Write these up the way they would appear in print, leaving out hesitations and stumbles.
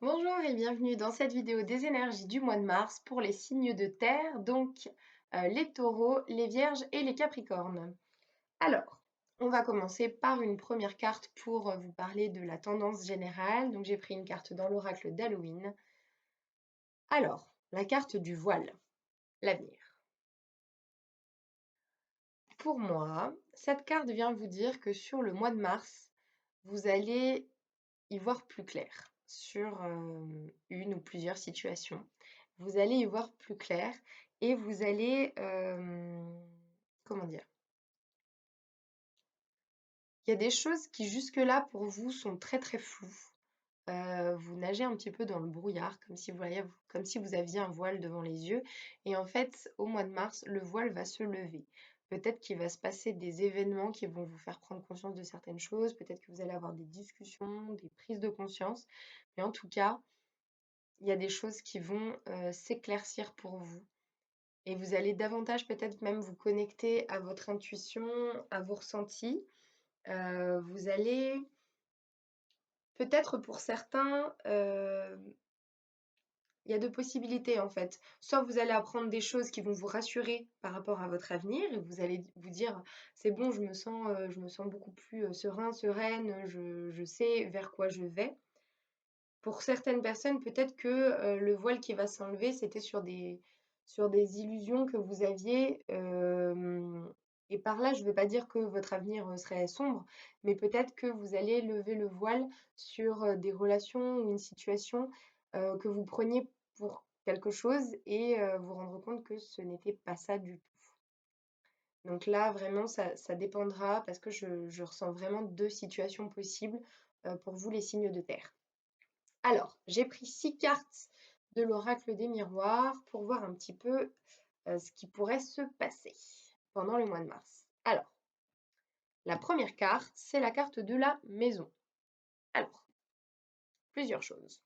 Bonjour et bienvenue dans cette vidéo des énergies du mois de mars pour les signes de terre, donc les taureaux, les vierges et les capricornes. Alors, on va commencer par une première carte pour vous parler de la tendance générale. Donc j'ai pris une carte dans l'oracle d'Halloween. Alors, la carte du voile, l'avenir. Pour moi, cette carte vient vous dire que sur le mois de mars, vous allez y voir plus clair sur une ou plusieurs situations. Vous allez y voir plus clair et vous allez, comment dire? Il y a des choses qui jusque-là pour vous sont très très floues. Vous nagez un petit peu dans le brouillard comme si vous aviez un voile devant les yeux et en fait, au mois de mars, le voile va se lever. Peut-être qu'il va se passer des événements qui vont vous faire prendre conscience de certaines choses, peut-être que vous allez avoir des discussions, des prises de conscience, mais en tout cas, il y a des choses qui vont s'éclaircir pour vous et vous allez davantage peut-être même vous connecter à votre intuition, à vos ressentis. Vous allez peut-être pour certains, il y a deux possibilités en fait. Soit vous allez apprendre des choses qui vont vous rassurer par rapport à votre avenir et vous allez vous dire c'est bon, je me sens beaucoup plus serein, sereine, je sais vers quoi je vais. Pour certaines personnes, peut-être que le voile qui va s'enlever, c'était sur des illusions que vous aviez. Et par là, je ne veux pas dire que votre avenir serait sombre, mais peut-être que vous allez lever le voile sur des relations ou une situation que vous preniez pour quelque chose et vous rendre compte que ce n'était pas ça du tout. Donc là, vraiment, ça dépendra parce que je ressens vraiment deux situations possibles pour vous, les signes de terre. Alors, j'ai pris 6 cartes de l'oracle des miroirs pour voir un petit peu ce qui pourrait se passer pendant le mois de mars. Alors, la première carte, c'est la carte de la maison. Alors, plusieurs choses.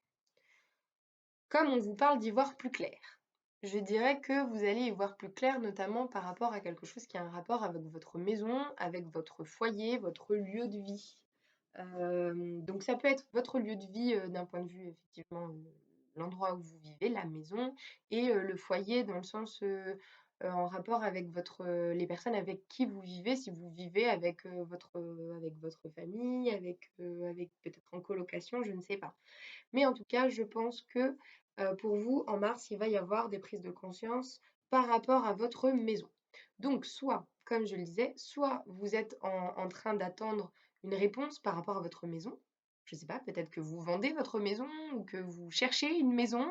Comme on vous parle d'y voir plus clair, je dirais que vous allez y voir plus clair, notamment par rapport à quelque chose qui a un rapport avec votre maison, avec votre foyer, votre lieu de vie. Donc ça peut être votre lieu de vie d'un point de vue effectivement l'endroit où vous vivez, la maison, et le foyer dans le sens en rapport avec les personnes avec qui vous vivez, si vous vivez avec votre famille, avec peut-être en colocation, je ne sais pas. Mais en tout cas, je pense que pour vous, en mars, il va y avoir des prises de conscience par rapport à votre maison. Donc, soit, comme je le disais, soit vous êtes en train d'attendre une réponse par rapport à votre maison. Je ne sais pas, peut-être que vous vendez votre maison ou que vous cherchez une maison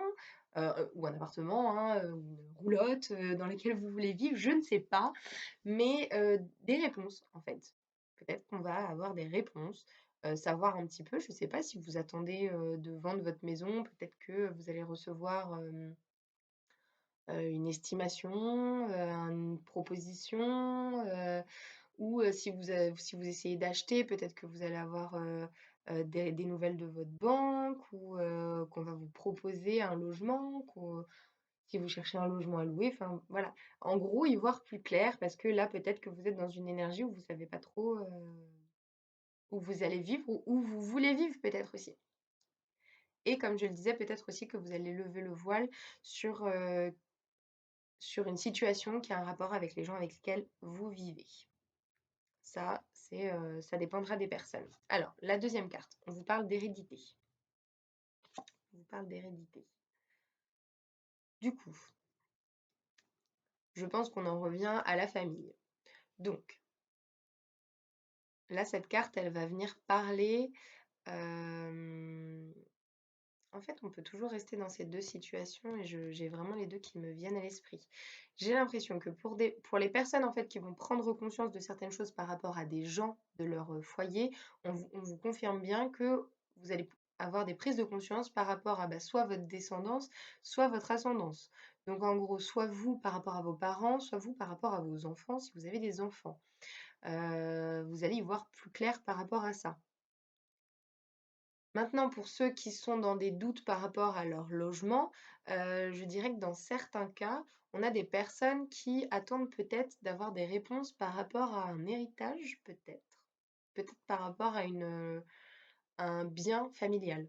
ou un appartement, hein, ou une roulotte dans laquelle vous voulez vivre, je ne sais pas, mais des réponses en fait. Peut-être qu'on va avoir des réponses, savoir un petit peu, je ne sais pas si vous attendez de vendre votre maison, peut-être que vous allez recevoir une estimation, une proposition, ou si vous essayez d'acheter, peut-être que vous allez avoir des nouvelles de votre banque ou qu'on va vous proposer un logement, si vous cherchez un logement à louer, enfin voilà. En gros, y voir plus clair parce que là, peut-être que vous êtes dans une énergie où vous savez pas trop où vous allez vivre ou où vous voulez vivre peut-être aussi. Et comme je le disais, peut-être aussi que vous allez lever le voile sur, sur une situation qui a un rapport avec les gens avec lesquels vous vivez. Ça dépendra des personnes. Alors, la deuxième carte, on vous parle d'hérédité. On vous parle d'hérédité. Du coup, je pense qu'on en revient à la famille. Donc, là, cette carte, elle va venir parler. En fait, on peut toujours rester dans ces deux situations et j'ai vraiment les deux qui me viennent à l'esprit. J'ai l'impression que pour les personnes en fait qui vont prendre conscience de certaines choses par rapport à des gens de leur foyer, on vous confirme bien que vous allez avoir des prises de conscience par rapport à soit votre descendance, soit votre ascendance. Donc en gros, soit vous par rapport à vos parents, soit vous par rapport à vos enfants, si vous avez des enfants. Vous allez y voir plus clair par rapport à ça. Maintenant, pour ceux qui sont dans des doutes par rapport à leur logement, je dirais que dans certains cas, on a des personnes qui attendent peut-être d'avoir des réponses par rapport à un héritage, peut-être. Peut-être par rapport à un bien familial.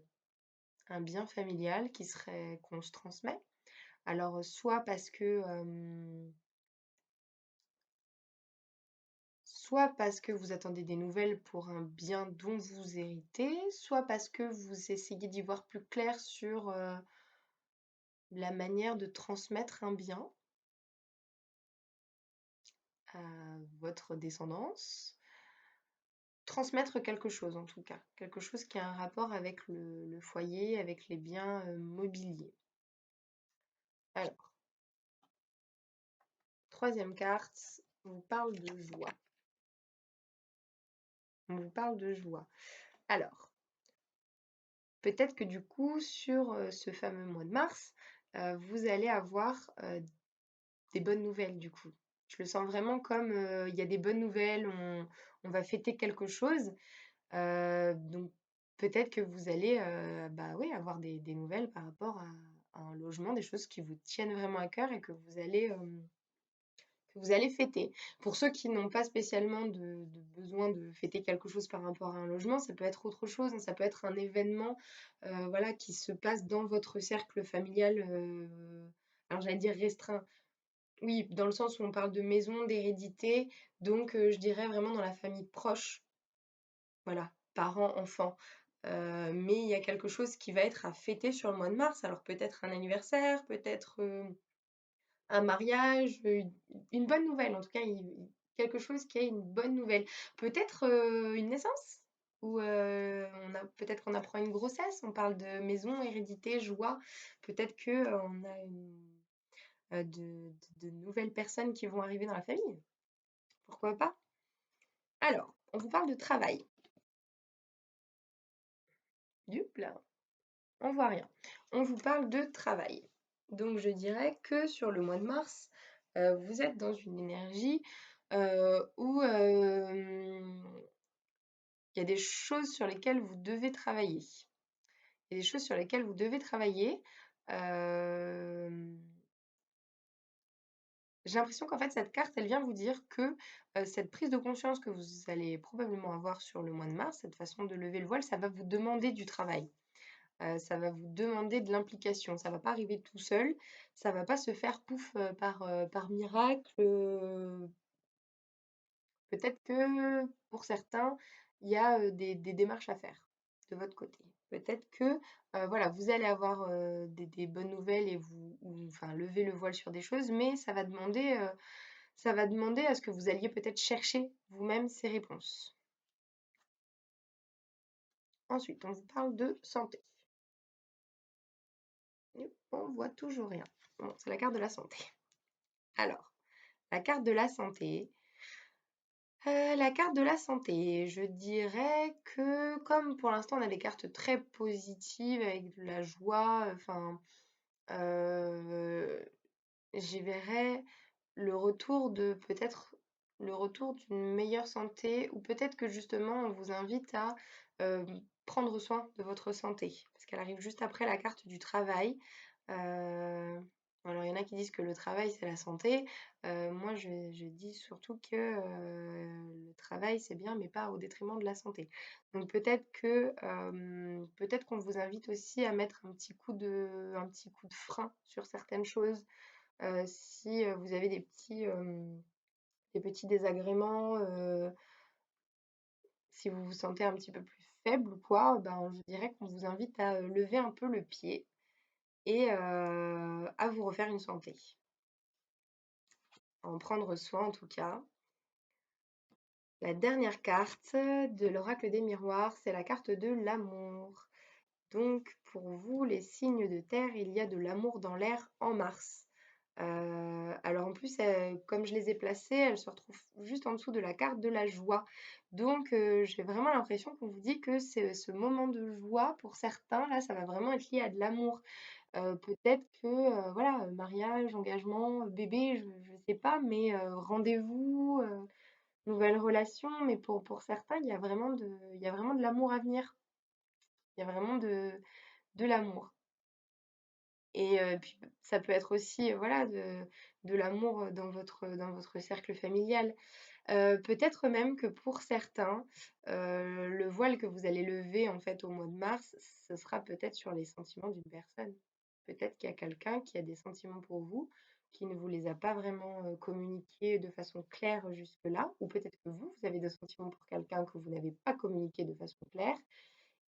un bien familial qui serait qu'on se transmet. Alors, soit parce que vous attendez des nouvelles pour un bien dont vous héritez, soit parce que vous essayez d'y voir plus clair sur la manière de transmettre un bien à votre descendance. Transmettre quelque chose en tout cas, quelque chose qui a un rapport avec le foyer, avec les biens mobiliers. Alors, troisième carte, on vous parle de joie. On vous parle de joie. Alors, peut-être que du coup, sur ce fameux mois de mars, vous allez avoir des bonnes nouvelles du coup. Je le sens vraiment comme il y a des bonnes nouvelles, on va fêter quelque chose. Donc peut-être que vous allez bah oui, avoir des nouvelles par rapport à un logement, des choses qui vous tiennent vraiment à cœur et que vous allez fêter. Pour ceux qui n'ont pas spécialement de besoin de fêter quelque chose par rapport à un logement, ça peut être autre chose, hein, ça peut être un événement voilà, qui se passe dans votre cercle familial, alors j'allais dire restreint, oui, dans le sens où on parle de maison, d'hérédité, donc je dirais vraiment dans la famille proche, voilà, parents, enfants. Mais il y a quelque chose qui va être à fêter sur le mois de mars, alors peut-être un anniversaire, peut-être un mariage, une bonne nouvelle, en tout cas quelque chose qui est une bonne nouvelle. Peut-être une naissance, ou peut-être qu'on apprend une grossesse, on parle de maison, hérédité, joie, peut-être que on a de nouvelles personnes qui vont arriver dans la famille. Pourquoi pas? Alors, on vous parle de travail. Là, on voit rien. On vous parle de travail. Donc, je dirais que sur le mois de mars, vous êtes dans une énergie où il y a des choses sur lesquelles vous devez travailler. Il y a des choses sur lesquelles vous devez travailler. Euh, J'ai l'impression qu'en fait, cette carte, elle vient vous dire que cette prise de conscience que vous allez probablement avoir sur le mois de mars, cette façon de lever le voile, ça va vous demander du travail. Ça va vous demander de l'implication. Ça va pas arriver tout seul. Ça va pas se faire pouf par miracle. Peut-être que pour certains, il y a des démarches à faire de votre côté. Peut-être que voilà, vous allez avoir des bonnes nouvelles et enfin, lever le voile sur des choses, mais ça va demander à ce que vous alliez peut-être chercher vous-même ces réponses. Ensuite, on vous parle de santé. On voit toujours rien. Bon, c'est la carte de la santé. Alors, la carte de la santé. La carte de la santé, je dirais que comme pour l'instant on a des cartes très positives avec de la joie, enfin, euh, j'y verrais le retour d'une meilleure santé, ou peut-être que justement on vous invite à euh, prendre soin de votre santé, parce qu'elle arrive juste après la carte du travail. Euh, alors il y en a qui disent que le travail c'est la santé. Moi je dis surtout que le travail c'est bien, mais pas au détriment de la santé. Donc peut-être qu'on vous invite aussi à mettre un petit coup de frein sur certaines choses. Si vous avez des petits désagréments, si vous vous sentez un petit peu plus faible ou quoi, ben, je dirais qu'on vous invite à lever un peu le pied et à vous refaire une santé. À en prendre soin en tout cas. La dernière carte de l'oracle des miroirs, c'est la carte de l'amour. Donc pour vous, les signes de terre, il y a de l'amour dans l'air en mars. Alors en plus, comme je les ai placées, elles se retrouvent juste en dessous de la carte de la joie. Donc j'ai vraiment l'impression qu'on vous dit que c'est ce moment de joie, pour certains, là, ça va vraiment être lié à de l'amour. Peut-être que, voilà, mariage, engagement, bébé, je sais pas, mais rendez-vous, nouvelle relation, mais pour certains, il y a vraiment de l'amour à venir. Il y a vraiment de l'amour. Et puis ça peut être aussi, voilà, de l'amour dans votre cercle familial. Peut-être même que pour certains, le voile que vous allez lever, en fait, au mois de mars, ce sera peut-être sur les sentiments d'une personne. Peut-être qu'il y a quelqu'un qui a des sentiments pour vous, qui ne vous les a pas vraiment, communiqués de façon claire jusque-là, ou peut-être que vous, vous avez des sentiments pour quelqu'un que vous n'avez pas communiqué de façon claire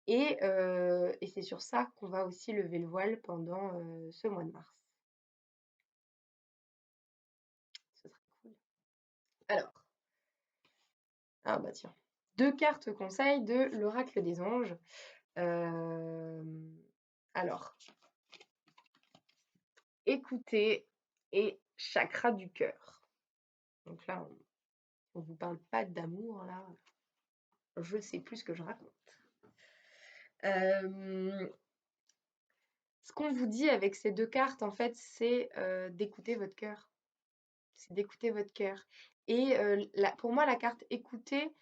et c'est sur ça qu'on va aussi lever le voile pendant, ce mois de mars. Ce serait cool. Alors, ah bah tiens, 2 cartes conseils de l'oracle des anges. Alors, écoutez et chakra du cœur. Donc là, on vous parle pas d'amour, là. Je sais plus ce que je raconte. Ce qu'on vous dit avec ces 2 cartes, en fait, c'est d'écouter votre cœur. C'est d'écouter votre cœur. Et pour moi, la carte écouter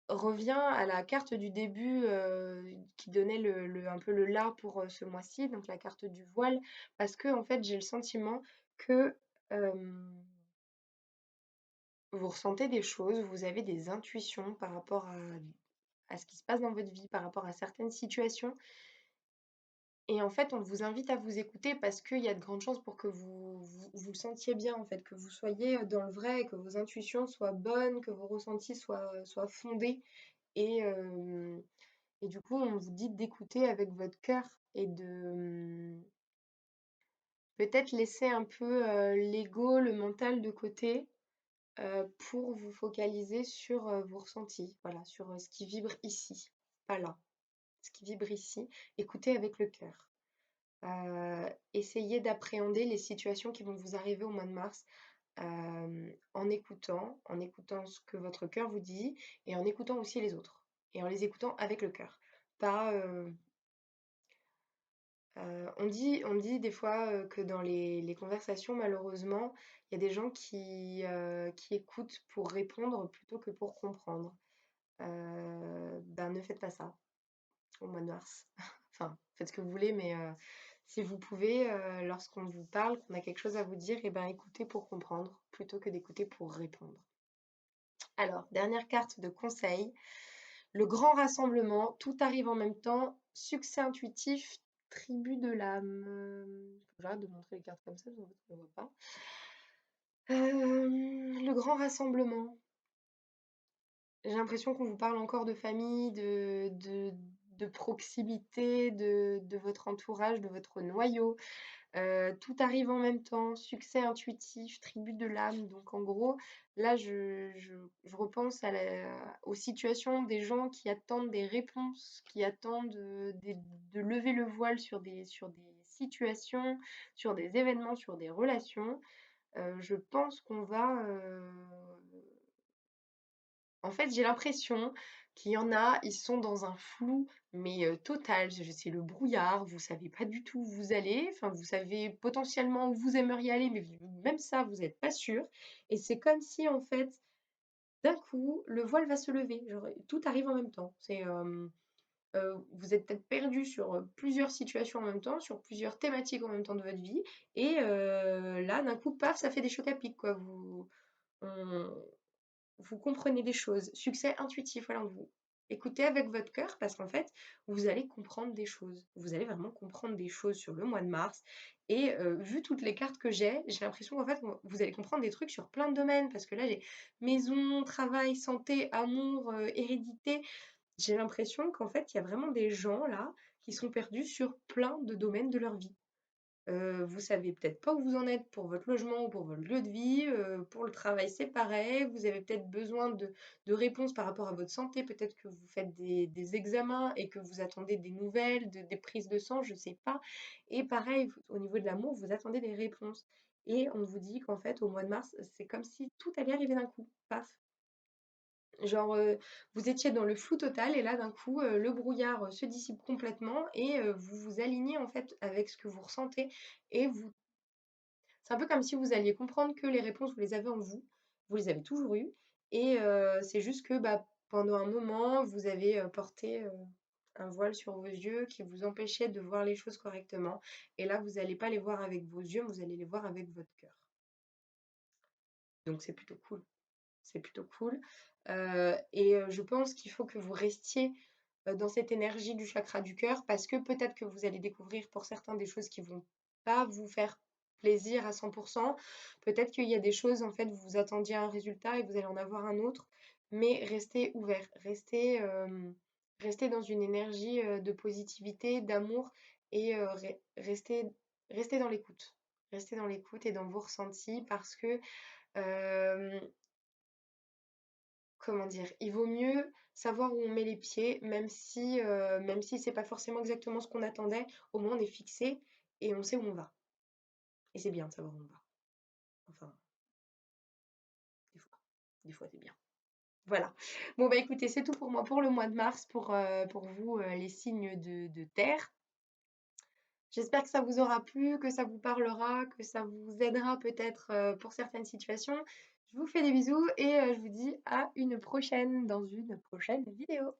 revient à la carte du début qui donnait un peu le là pour ce mois-ci, donc la carte du voile, parce que en fait, j'ai le sentiment que vous ressentez des choses, vous avez des intuitions par rapport à ce qui se passe dans votre vie, par rapport à certaines situations. Et en fait, on vous invite à vous écouter parce qu'il y a de grandes chances pour que vous le sentiez bien, en fait, que vous soyez dans le vrai, que vos intuitions soient bonnes, que vos ressentis soient fondés. Et, et du coup, on vous dit d'écouter avec votre cœur et de peut-être laisser un peu l'ego, le mental de côté pour vous focaliser sur vos ressentis, voilà, sur ce qui vibre ici, pas là, ce qui vibre ici. Écoutez avec le cœur. Essayez d'appréhender les situations qui vont vous arriver au mois de mars en écoutant ce que votre cœur vous dit et en écoutant aussi les autres et en les écoutant avec le cœur. Pas, on dit des fois que dans les conversations, malheureusement, il y a des gens qui écoutent pour répondre plutôt que pour comprendre. Ben, ne faites pas ça au mois de mars. Enfin, faites ce que vous voulez, mais si vous pouvez, lorsqu'on vous parle, qu'on a quelque chose à vous dire, et ben écoutez pour comprendre plutôt que d'écouter pour répondre. Alors, dernière carte de conseil, le grand rassemblement, tout arrive en même temps, succès intuitif, tribu de l'âme. J'arrête de montrer les cartes comme ça, parce qu'on ne voit pas. Le grand rassemblement. J'ai l'impression qu'on vous parle encore de famille, de proximité, de votre entourage, de votre noyau. Tout arrive en même temps, succès intuitif, tribu de l'âme. Donc en gros, là, je repense aux situations des gens qui attendent des réponses, qui attendent de lever le voile sur des situations, sur des événements, sur des relations. Je pense qu'on va en fait, j'ai l'impression qu'il y en a, ils sont dans un flou, mais total. C'est le brouillard, vous savez pas du tout où vous allez. Enfin, vous savez potentiellement où vous aimeriez aller, mais même ça, vous n'êtes pas sûr. Et c'est comme si, en fait, d'un coup, le voile va se lever. Genre, tout arrive en même temps. Vous êtes peut-être perdu sur plusieurs situations en même temps, sur plusieurs thématiques en même temps de votre vie. Et là, d'un coup, paf, ça fait des chocs à pic, quoi. On- vous comprenez des choses. Succès intuitif, voilà, vous écoutez avec votre cœur parce qu'en fait, vous allez comprendre des choses. Vous allez vraiment comprendre des choses sur le mois de mars. Et vu toutes les cartes que j'ai l'impression qu'en fait, vous allez comprendre des trucs sur plein de domaines parce que là, j'ai maison, travail, santé, amour, hérédité. J'ai l'impression qu'en fait, il y a vraiment des gens là qui sont perdus sur plein de domaines de leur vie. Vous savez peut-être pas où vous en êtes pour votre logement ou pour votre lieu de vie, pour le travail, c'est pareil. Vous avez peut-être besoin de réponses par rapport à votre santé. Peut-être que vous faites des examens et que vous attendez des nouvelles, des prises de sang, je sais pas. Et pareil, au niveau de l'amour, vous attendez des réponses. Et on vous dit qu'en fait, au mois de mars, c'est comme si tout allait arriver d'un coup. Paf! Genre, vous étiez dans le flou total et là, d'un coup, le brouillard, se dissipe complètement et vous vous alignez, en fait, avec ce que vous ressentez et vous c'est un peu comme si vous alliez comprendre que les réponses, vous les avez en vous, vous les avez toujours eues et c'est juste que, bah, pendant un moment, vous avez, porté, un voile sur vos yeux qui vous empêchait de voir les choses correctement et là, vous allez pas les voir avec vos yeux, mais vous allez les voir avec votre cœur. Donc c'est plutôt cool. c'est plutôt cool. Je pense qu'il faut que vous restiez dans cette énergie du chakra du cœur parce que peut-être que vous allez découvrir pour certains des choses qui vont pas vous faire plaisir à 100%. Peut-être qu'il y a des choses, en fait, vous vous attendiez à un résultat et vous allez en avoir un autre, mais restez ouvert, restez dans une énergie de positivité, d'amour et restez dans l'écoute. Restez dans l'écoute et dans vos ressentis parce que euh, comment dire? Il vaut mieux savoir où on met les pieds, même si c'est pas forcément exactement ce qu'on attendait, au moins on est fixé et on sait où on va. Et c'est bien de savoir où on va. Enfin, des fois. Des fois c'est bien. Voilà. Bon bah écoutez, c'est tout pour moi pour le mois de mars, pour vous, les signes de terre. J'espère que ça vous aura plu, que ça vous parlera, que ça vous aidera peut-être pour certaines situations. Je vous fais des bisous et je vous dis à une prochaine dans une prochaine vidéo.